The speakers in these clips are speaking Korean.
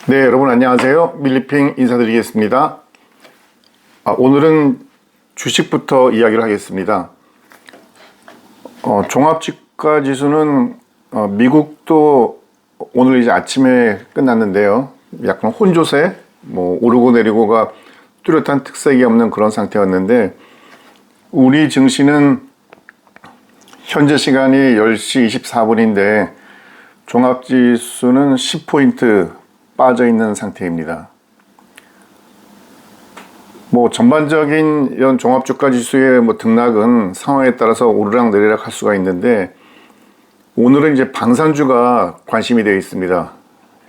네, 여러분 안녕하세요. 밀리핑 인사드리겠습니다. 오늘은 주식부터 이야기를 하겠습니다. 종합주가지수는 미국도 오늘 이제 아침에 끝났는데요. 약간 혼조세, 오르고 내리고가 뚜렷한 특색이 없는 그런 상태였는데, 우리 증시는 현재 시간이 10시 24분인데 종합지수는 10포인트 빠져 있는 상태입니다. 전반적인 이런 종합주가 지수의 등락은 상황에 따라서 오르락 내리락 할 수가 있는데, 오늘은 이제 방산주가 관심이 되어 있습니다.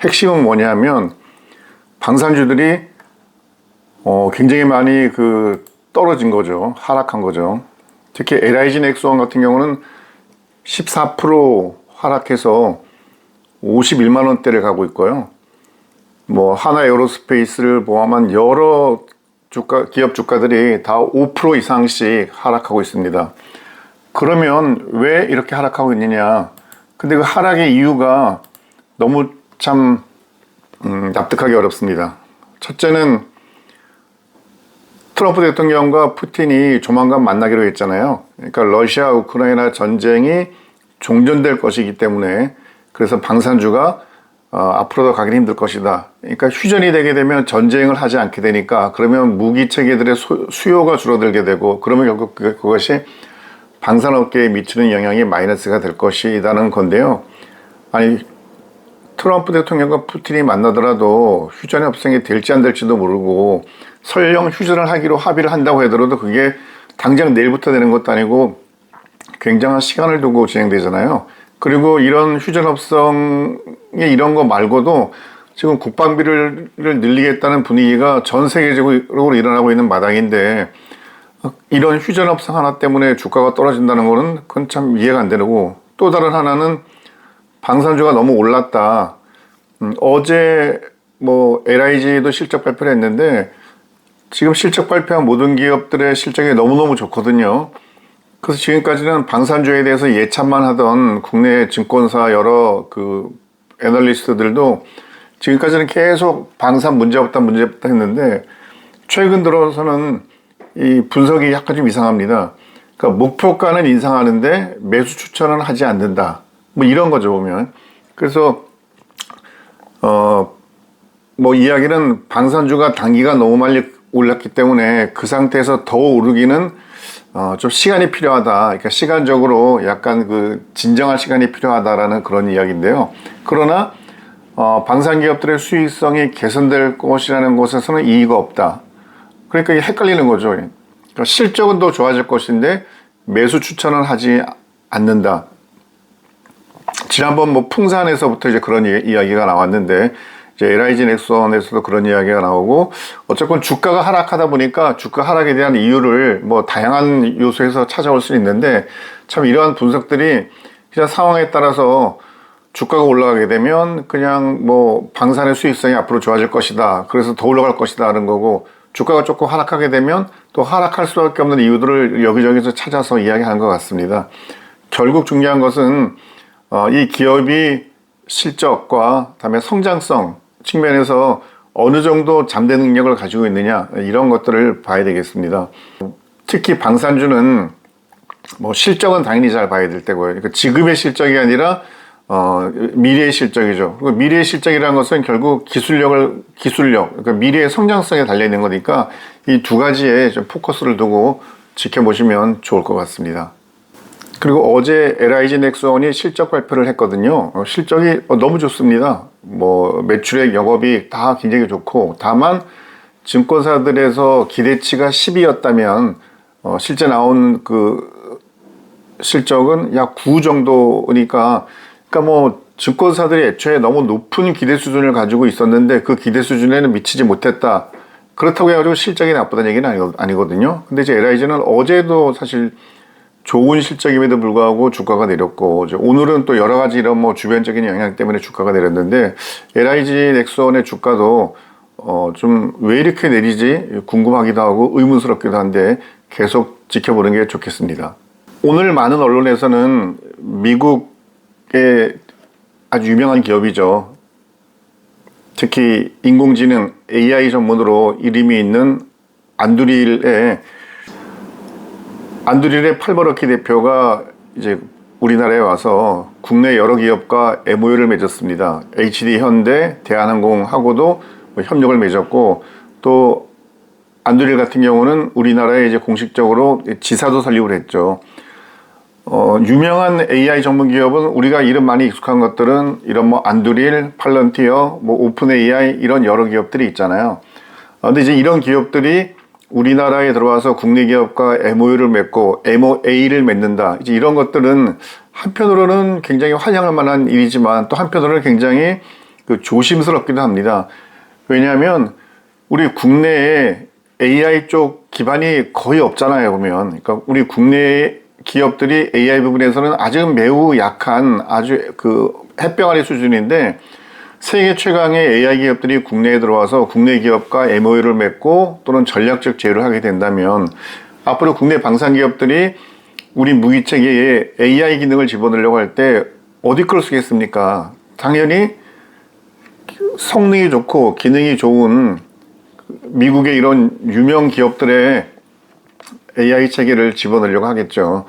핵심은 뭐냐면 방산주들이 굉장히 많이 떨어진 거죠. 하락한 거죠. 특히 LIG 넥스원 같은 경우는 14% 하락해서 51만 원대를 가고 있고요. 하나 에어로스페이스를 포함한 여러 기업 주가들이 다 5% 이상씩 하락하고 있습니다. 그러면 왜 이렇게 하락하고 있느냐? 근데 그 하락의 이유가 너무 참 납득하기 어렵습니다. 첫째는 트럼프 대통령과 푸틴이 조만간 만나기로 했잖아요. 그러니까 러시아 우크라이나 전쟁이 종전될 것이기 때문에, 그래서 방산주가 앞으로도 가긴 힘들 것이다. 그러니까 휴전이 되게 되면 전쟁을 하지 않게 되니까, 그러면 무기 체계들의 수요가 줄어들게 되고, 그러면 결국 그것이 방산업계에 미치는 영향이 마이너스가 될 것이라는 건데요. 아니, 트럼프 대통령과 푸틴이 만나더라도 휴전이 협상이 될지 안 될지도 모르고, 설령 휴전을 하기로 합의를 한다고 하더라도 그게 당장 내일부터 되는 것도 아니고 굉장한 시간을 두고 진행되잖아요. 그리고 이런 휴전협상에 이런 거 말고도 지금 국방비를 늘리겠다는 분위기가 전 세계적으로 일어나고 있는 마당인데, 이런 휴전협상 하나 때문에 주가가 떨어진다는 거는 그건 참 이해가 안 되고, 또 다른 하나는 방산주가 너무 올랐다. 어제 LIG도 실적 발표를 했는데, 지금 실적 발표한 모든 기업들의 실적이 너무너무 좋거든요. 그래서 지금까지는 방산주에 대해서 예찬만 하던 국내 증권사 여러 애널리스트들도 지금까지는 계속 방산 문제없다 했는데, 최근 들어서는 이 분석이 약간 좀 이상합니다. 그러니까 목표가는 인상하는데 매수 추천은 하지 않는다. 이런 거죠, 보면. 그래서 이야기는 방산주가 단기가 너무 많이 올랐기 때문에 그 상태에서 더 오르기는 좀 시간이 필요하다. 그러니까 시간적으로 약간 진정할 시간이 필요하다라는 그런 이야기인데요. 그러나 방산기업들의 수익성이 개선될 것이라는 곳에서는 이의가 없다. 그러니까 이게 헷갈리는 거죠. 그러니까 실적은 더 좋아질 것인데 매수 추천은 하지 않는다. 지난번 풍산에서부터 이제 그런 이야기가 나왔는데, 이제 LIG 넥스원에서도 그런 이야기가 나오고, 어쨌건 주가가 하락하다 보니까 주가 하락에 대한 이유를 다양한 요소에서 찾아올 수 있는데, 참 이러한 분석들이 그냥 상황에 따라서 주가가 올라가게 되면 그냥 방산의 수익성이 앞으로 좋아질 것이다, 그래서 더 올라갈 것이다 하는 거고, 주가가 조금 하락하게 되면 또 하락할 수밖에 없는 이유들을 여기저기서 찾아서 이야기하는 것 같습니다. 결국 중요한 것은 이 기업이 실적과 그다음에 성장성 측면에서 어느 정도 잠재 능력을 가지고 있느냐, 이런 것들을 봐야 되겠습니다. 특히 방산주는 실적은 당연히 잘 봐야 될 때고요. 그러니까 지금의 실적이 아니라 미래의 실적이죠. 미래의 실적이라는 것은 결국 기술력, 그러니까 미래의 성장성에 달려있는 거니까 이 두 가지에 좀 포커스를 두고 지켜보시면 좋을 것 같습니다. 그리고 어제 LIG 넥스원이 실적 발표를 했거든요. 실적이 너무 좋습니다. 매출액, 영업이익 다 굉장히 좋고, 다만 증권사들에서 기대치가 10이었다면 실제 나온 실적은 약 9 정도니까, 그러니까 증권사들이 애초에 너무 높은 기대 수준을 가지고 있었는데 그 기대 수준에는 미치지 못했다. 그렇다고 해가지고 실적이 나쁘다는 얘기는 아니거든요. 근데 이제 LIG는 어제도 사실 좋은 실적임에도 불구하고 주가가 내렸고, 오늘은 또 여러 가지 이런 주변적인 영향 때문에 주가가 내렸는데, LIG 넥스원의 주가도 좀 왜 이렇게 내리지 궁금하기도 하고 의문스럽기도 한데 계속 지켜보는 게 좋겠습니다. 오늘 많은 언론에서는 미국의 아주 유명한 기업이죠. 특히 인공지능 AI 전문으로 이름이 있는 안두릴의 팔버럭키 대표가 이제 우리나라에 와서 국내 여러 기업과 MOU를 맺었습니다. HD 현대, 대한항공하고도 협력을 맺었고, 또 안두릴 같은 경우는 우리나라에 이제 공식적으로 지사도 설립을 했죠. 유명한 AI 전문 기업은 우리가 이름 많이 익숙한 것들은 이런 뭐 안두릴, 팔런티어, 뭐 오픈 AI 이런 여러 기업들이 있잖아요. 근데 이제 이런 기업들이 우리나라에 들어와서 국내 기업과 MOU를 맺고 MOA를 맺는다. 이제 이런 것들은 한편으로는 굉장히 환영할 만한 일이지만 또 한편으로는 굉장히 조심스럽기도 합니다. 왜냐하면 우리 국내에 AI 쪽 기반이 거의 없잖아요, 보면. 그러니까 우리 국내 기업들이 AI 부분에서는 아직 매우 약한 아주 햇병아리 수준인데, 세계 최강의 AI 기업들이 국내에 들어와서 국내 기업과 MOU를 맺고 또는 전략적 제휴를 하게 된다면 앞으로 국내 방산 기업들이 우리 무기 체계에 AI 기능을 집어넣으려고 할 때 어디 걸 쓰겠습니까? 당연히 성능이 좋고 기능이 좋은 미국의 이런 유명 기업들의 AI 체계를 집어넣으려고 하겠죠.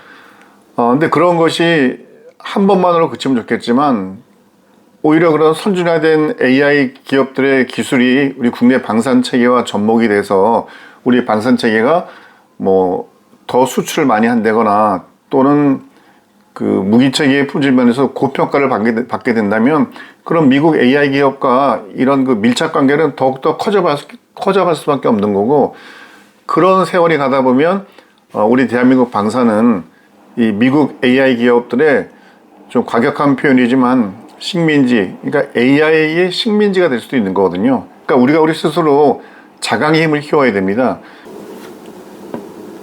근데 그런 것이 한 번만으로 그치면 좋겠지만 오히려 그런 선진화된 AI 기업들의 기술이 우리 국내 방산 체계와 접목이 돼서 우리 방산 체계가 뭐 더 수출을 많이 한다거나 또는 무기 체계의 품질 면에서 고평가를 받게 된다면 그럼 미국 AI 기업과 이런 밀착 관계는 더욱더 커져갈 수밖에 없는 거고, 그런 세월이 가다 보면 우리 대한민국 방산은 이 미국 AI 기업들의 좀 과격한 표현이지만 식민지, 그러니까 AI의 식민지가 될 수도 있는 거거든요. 그러니까 우리 스스로 자강의 힘을 키워야 됩니다.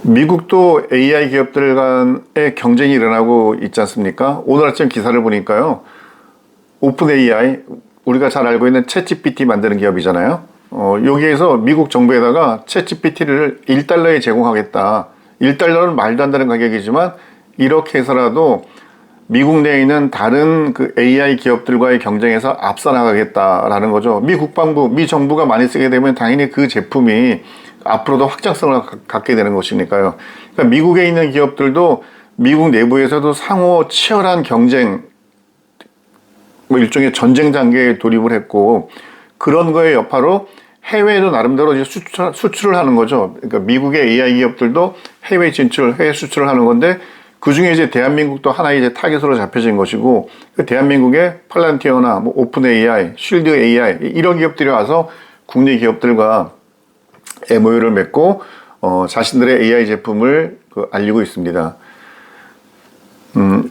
미국도 AI 기업들 간의 경쟁이 일어나고 있지 않습니까? 오늘 아침 기사를 보니까요, 오픈 AI, 우리가 잘 알고 있는 챗GPT 만드는 기업이잖아요. 여기에서 미국 정부에다가 챗GPT를 $1에 제공하겠다. $1는 말도 안 되는 가격이지만 이렇게 해서라도 미국 내에 있는 다른 AI 기업들과의 경쟁에서 앞서 나가겠다라는 거죠. 미 국방부, 미 정부가 많이 쓰게 되면 당연히 그 제품이 앞으로도 확장성을 갖게 되는 것이니까요. 그러니까 미국에 있는 기업들도 미국 내부에서도 상호 치열한 경쟁, 뭐 일종의 전쟁 단계에 돌입을 했고, 그런 거에 여파로 해외에도 나름대로 이제 수출을 하는 거죠. 그러니까 미국의 AI 기업들도 해외 진출, 해외 수출을 하는 건데, 그 중에 이제 대한민국도 하나의 이제 타겟으로 잡혀진 것이고, 대한민국의 팔란티어나 뭐 오픈 AI, 쉴드 AI 이런 기업들이 와서 국내 기업들과 MOU를 맺고 자신들의 AI 제품을 알리고 있습니다.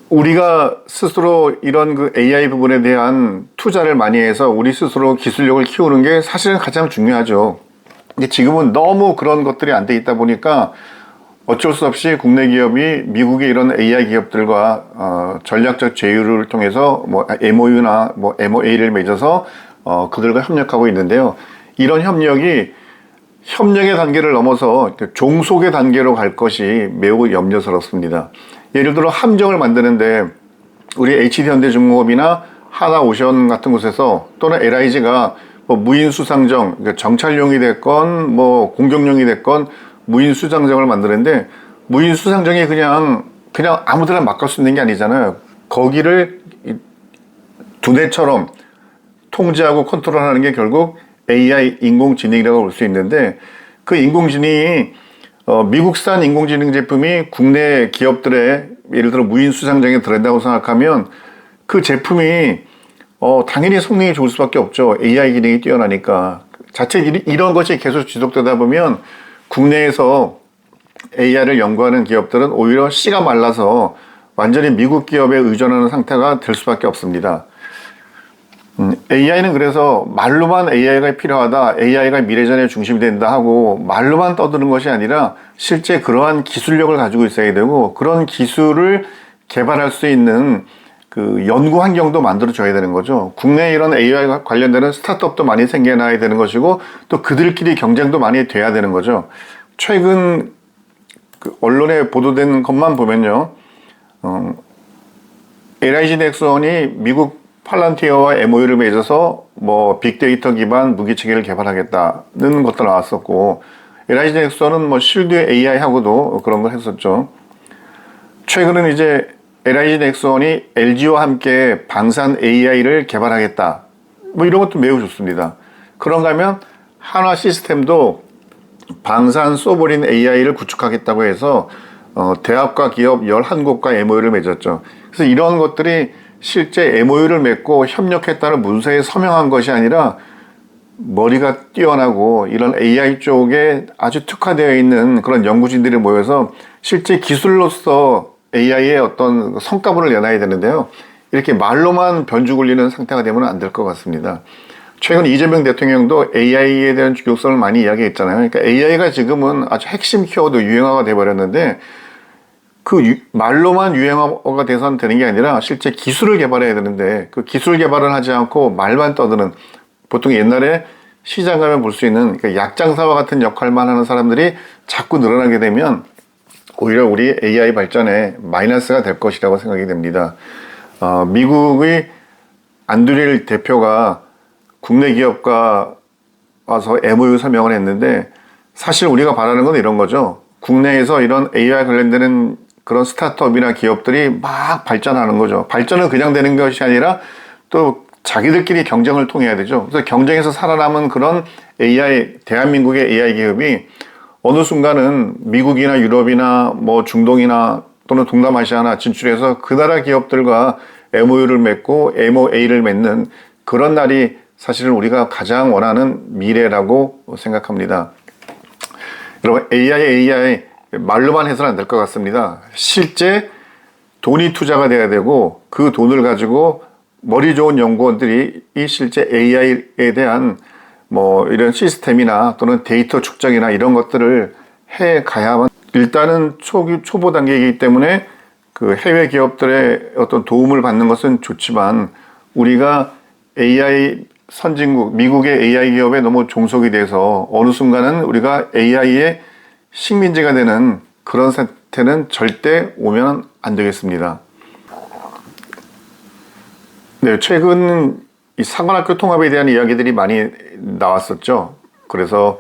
우리가 스스로 이런 AI 부분에 대한 투자를 많이 해서 우리 스스로 기술력을 키우는 게 사실은 가장 중요하죠. 근데 지금은 너무 그런 것들이 안 돼 있다 보니까 어쩔 수 없이 국내 기업이 미국의 이런 AI 기업들과 전략적 제휴를 통해서 뭐 MOU나 뭐 MOA를 맺어서 그들과 협력하고 있는데요. 이런 협력의 단계를 넘어서 종속의 단계로 갈 것이 매우 염려스럽습니다. 예를 들어 함정을 만드는데 우리 HD현대중공업이나 하나오션 같은 곳에서 또는 LIG가 뭐 무인수상정, 그러니까 정찰용이 됐건 뭐 공격용이 됐건 무인수상정을 만드는데, 무인수상정이 그냥 아무데나 막 갈 수 있는 게 아니잖아요. 거기를 두뇌처럼 통제하고 컨트롤하는 게 결국 AI 인공지능이라고 볼 수 있는데, 그 인공지능이 미국산 인공지능 제품이 국내 기업들의 예를 들어 무인수상정에 들어간다고 생각하면 그 제품이 당연히 성능이 좋을 수밖에 없죠. AI 기능이 뛰어나니까. 자체 이런 것이 계속 지속되다 보면 국내에서 AI를 연구하는 기업들은 오히려 씨가 말라서 완전히 미국 기업에 의존하는 상태가 될 수밖에 없습니다. AI는 그래서 말로만 AI가 필요하다, AI가 미래전의 중심이 된다 하고 말로만 떠드는 것이 아니라 실제 그러한 기술력을 가지고 있어야 되고, 그런 기술을 개발할 수 있는 연구 환경도 만들어줘야 되는 거죠. 국내에 이런 AI 관련되는 스타트업도 많이 생겨나야 되는 것이고, 또 그들끼리 경쟁도 많이 돼야 되는 거죠. 최근 언론에 보도된 것만 보면요, LIG 넥슨이 미국 팔란티어와 MOU를 맺어서 뭐 빅데이터 기반 무기 체계를 개발하겠다는 것도 나왔었고, LIG 넥슨은 뭐 실드 AI하고도 그런 걸 했었죠. 최근은 이제 LIG 넥슨이 LG와 함께 방산 AI를 개발하겠다. 뭐 이런 것도 매우 좋습니다. 그런가 하면 한화 시스템도 방산 소버린 AI를 구축하겠다고 해서 대학과 기업 11곳과 MOU를 맺었죠. 그래서 이런 것들이 실제 MOU를 맺고 협력했다는 문서에 서명한 것이 아니라 머리가 뛰어나고 이런 AI 쪽에 아주 특화되어 있는 그런 연구진들이 모여서 실제 기술로서 AI의 어떤 성과물을 내놔야 되는데요. 이렇게 말로만 변주 굴리는 상태가 되면 안 될 것 같습니다. 최근 이재명 대통령도 AI에 대한 중요성을 많이 이야기했잖아요. 그러니까 AI가 지금은 아주 핵심 키워드 유행어가 돼버렸는데, 그 말로만 유행어가 돼서는 되는 게 아니라 실제 기술을 개발해야 되는데, 그 기술 개발을 하지 않고 말만 떠드는, 보통 옛날에 시장 가면 볼 수 있는 그러니까 약장사와 같은 역할만 하는 사람들이 자꾸 늘어나게 되면 오히려 우리 AI 발전에 마이너스가 될 것이라고 생각이 됩니다. 미국의 안드릴 대표가 국내 기업과 와서 MOU 서명을 했는데, 사실 우리가 바라는 건 이런 거죠. 국내에서 이런 AI 관련되는 그런 스타트업이나 기업들이 막 발전하는 거죠. 발전은 그냥 되는 것이 아니라 또 자기들끼리 경쟁을 통해야 되죠. 그래서 경쟁에서 살아남은 그런 AI, 대한민국의 AI 기업이 어느 순간은 미국이나 유럽이나 뭐 중동이나 또는 동남아시아나 진출해서 그 나라 기업들과 MOU를 맺고 MOA를 맺는 그런 날이 사실은 우리가 가장 원하는 미래라고 생각합니다. 여러분, AI 말로만 해서는 안 될 것 같습니다. 실제 돈이 투자가 돼야 되고, 그 돈을 가지고 머리 좋은 연구원들이 이 실제 AI에 대한 뭐 이런 시스템이나 또는 데이터 축적이나 이런 것들을 해 가야만, 일단은 초보 단계이기 때문에 그 해외 기업들의 어떤 도움을 받는 것은 좋지만, 우리가 AI 선진국, 미국의 AI 기업에 너무 종속이 돼서 어느 순간은 우리가 AI의 식민지가 되는 그런 사태는 절대 오면 안 되겠습니다. 네, 최근 이 사관학교 통합에 대한 이야기들이 많이 나왔었죠. 그래서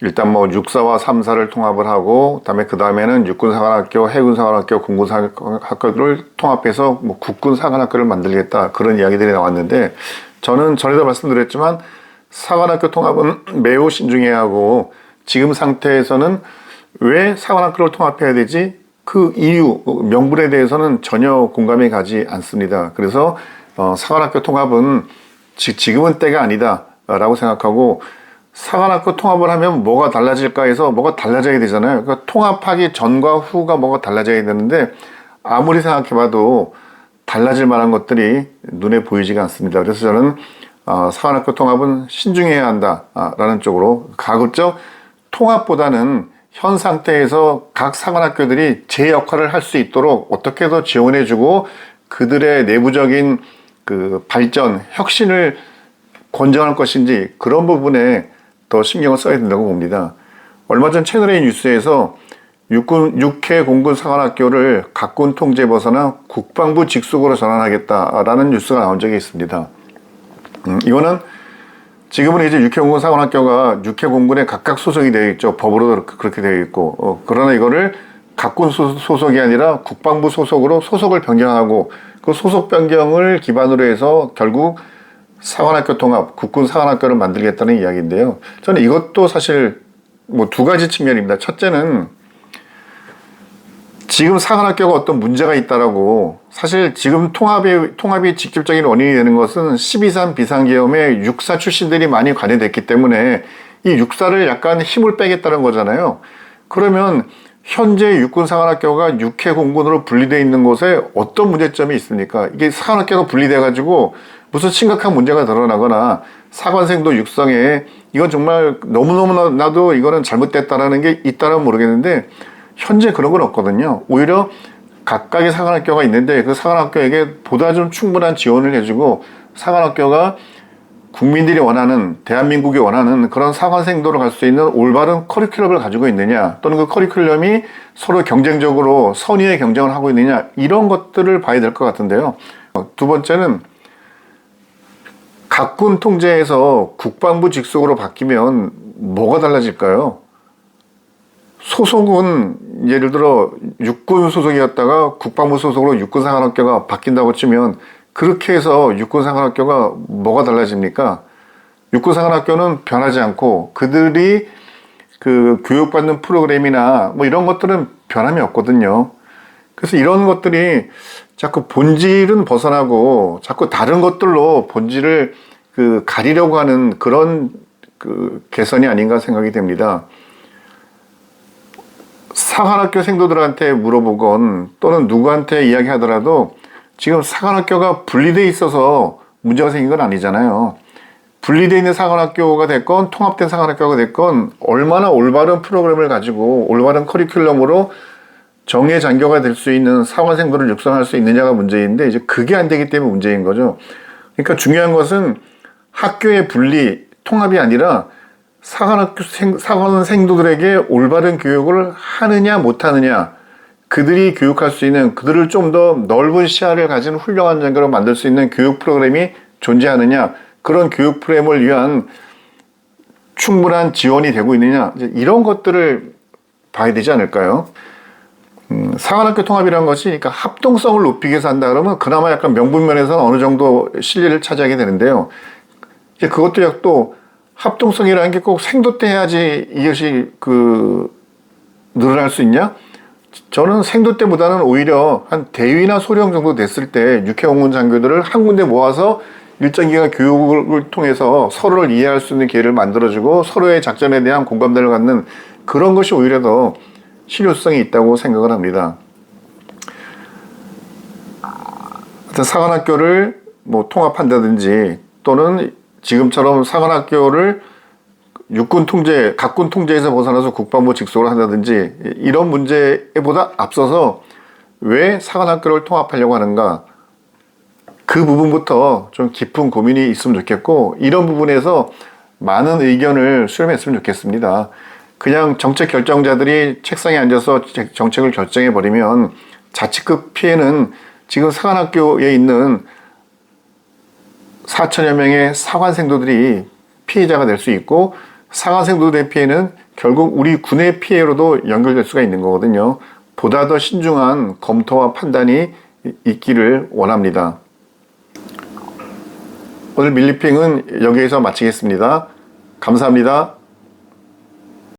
일단 뭐 육사와 삼사를 통합을 하고, 그 다음에는 육군사관학교, 해군사관학교, 공군사관학교를 통합해서 뭐 국군사관학교를 만들겠다, 그런 이야기들이 나왔는데, 저는 전에도 말씀드렸지만 사관학교 통합은 매우 신중해야 하고, 지금 상태에서는 왜 사관학교를 통합해야 되지? 그 이유, 명분에 대해서는 전혀 공감이 가지 않습니다. 그래서 사관학교 통합은 지금은 때가 아니다 라고 생각하고, 사관학교 통합을 하면 뭐가 달라질까 해서 뭐가 달라져야 되잖아요. 그러니까 통합하기 전과 후가 뭐가 달라져야 되는데, 아무리 생각해봐도 달라질 만한 것들이 눈에 보이지가 않습니다. 그래서 저는 사관학교 통합은 신중해야 한다라는 쪽으로, 가급적 통합보다는 현 상태에서 각 사관학교들이 제 역할을 할 수 있도록 어떻게 더 지원해주고 그들의 내부적인 그 발전, 혁신을 권장할 것인지, 그런 부분에 더 신경을 써야 된다고 봅니다. 얼마 전 채널A 뉴스에서 육해 공군 사관학교를 각군 통제 벗어나 국방부 직속으로 전환하겠다라는 뉴스가 나온 적이 있습니다. 이거는 지금은 이제 육해 공군 사관학교가 육해 공군에 각각 소속이 되어 있죠. 법으로 그렇게 되어 있고, 그러나 이거를 각군 소속이 아니라 국방부 소속으로 소속을 변경하고, 그 소속 변경을 기반으로 해서 결국 사관학교 통합, 국군 사관학교를 만들겠다는 이야기인데요. 저는 이것도 사실 뭐 두 가지 측면입니다. 첫째는 지금 사관학교가 어떤 문제가 있다라고, 사실 지금 통합이 직접적인 원인이 되는 것은 12.3 비상계엄에 육사 출신들이 많이 관여됐기 때문에 이 육사를 약간 힘을 빼겠다는 거잖아요. 그러면 현재 육군사관학교가 육해공군으로 분리되어 있는 곳에 어떤 문제점이 있습니까? 이게 사관학교가 분리돼가지고 무슨 심각한 문제가 드러나거나 사관생도 육성에 이건 정말 너무너무 나도 이거는 잘못됐다라는 게 있다면 모르겠는데, 현재 그런 건 없거든요. 오히려 각각의 사관학교가 있는데 그 사관학교에게 보다 좀 충분한 지원을 해주고, 사관학교가 국민들이 원하는, 대한민국이 원하는 그런 사관생도로 갈 수 있는 올바른 커리큘럼을 가지고 있느냐, 또는 그 커리큘럼이 서로 경쟁적으로 선의의 경쟁을 하고 있느냐, 이런 것들을 봐야 될 것 같은데요. 두 번째는 각군 통제에서 국방부 직속으로 바뀌면 뭐가 달라질까요? 소속은 예를 들어 육군 소속이었다가 국방부 소속으로 육군사관학교가 바뀐다고 치면 그렇게 해서 육군사관학교가 뭐가 달라집니까? 육군사관학교는 변하지 않고 그들이 그 교육받는 프로그램이나 뭐 이런 것들은 변함이 없거든요. 그래서 이런 것들이 자꾸 본질은 벗어나고 자꾸 다른 것들로 본질을 그 가리려고 하는 그런 그 개선이 아닌가 생각이 됩니다. 사관학교 생도들한테 물어보건 또는 누구한테 이야기하더라도 지금 사관학교가 분리되어 있어서 문제가 생긴 건 아니잖아요. 분리되어 있는 사관학교가 됐건 통합된 사관학교가 됐건 얼마나 올바른 프로그램을 가지고 올바른 커리큘럼으로 정예장교가 될 수 있는 사관생도를 육성할 수 있느냐가 문제인데 이제 그게 안 되기 때문에 문제인 거죠. 그러니까 중요한 것은 학교의 분리, 통합이 아니라 사관생도들에게 올바른 교육을 하느냐 못하느냐, 그들이 교육할 수 있는, 그들을 좀 더 넓은 시야를 가진 훌륭한 장교로 만들 수 있는 교육 프로그램이 존재하느냐, 그런 교육 프로그램을 위한 충분한 지원이 되고 있느냐, 이런 것들을 봐야 되지 않을까요? 사관학교 통합이라는 것이 그러니까 합동성을 높이기 위해서 한다 그러면 그나마 약간 명분면에서는 어느 정도 실리를 차지하게 되는데요. 이제 그것도 또 합동성이라는 게 꼭 생도 때 해야지 이것이 늘어날 수 있냐? 저는 생도 때보다는 오히려 한 대위나 소령 정도 됐을 때 육해공군 장교들을 한 군데 모아서 일정 기간 교육을 통해서 서로를 이해할 수 있는 기회를 만들어주고 서로의 작전에 대한 공감대를 갖는 그런 것이 오히려 더 실효성이 있다고 생각을 합니다. 하여튼 사관학교를 뭐 통합한다든지 또는 지금처럼 사관학교를 육군 통제, 각군 통제에서 벗어나서 국방부 직속으로 한다든지 이런 문제보다 앞서서 왜 사관학교를 통합하려고 하는가, 그 부분부터 좀 깊은 고민이 있으면 좋겠고 이런 부분에서 많은 의견을 수렴했으면 좋겠습니다. 그냥 정책 결정자들이 책상에 앉아서 정책을 결정해 버리면 자칫급 피해는 지금 사관학교에 있는 4천여 명의 사관생도들이 피해자가 될 수 있고 사관생도들의 피해는 결국 우리 군의 피해로도 연결될 수가 있는 거거든요. 보다 더 신중한 검토와 판단이 있기를 원합니다. 오늘 밀리핑은 여기에서 마치겠습니다. 감사합니다.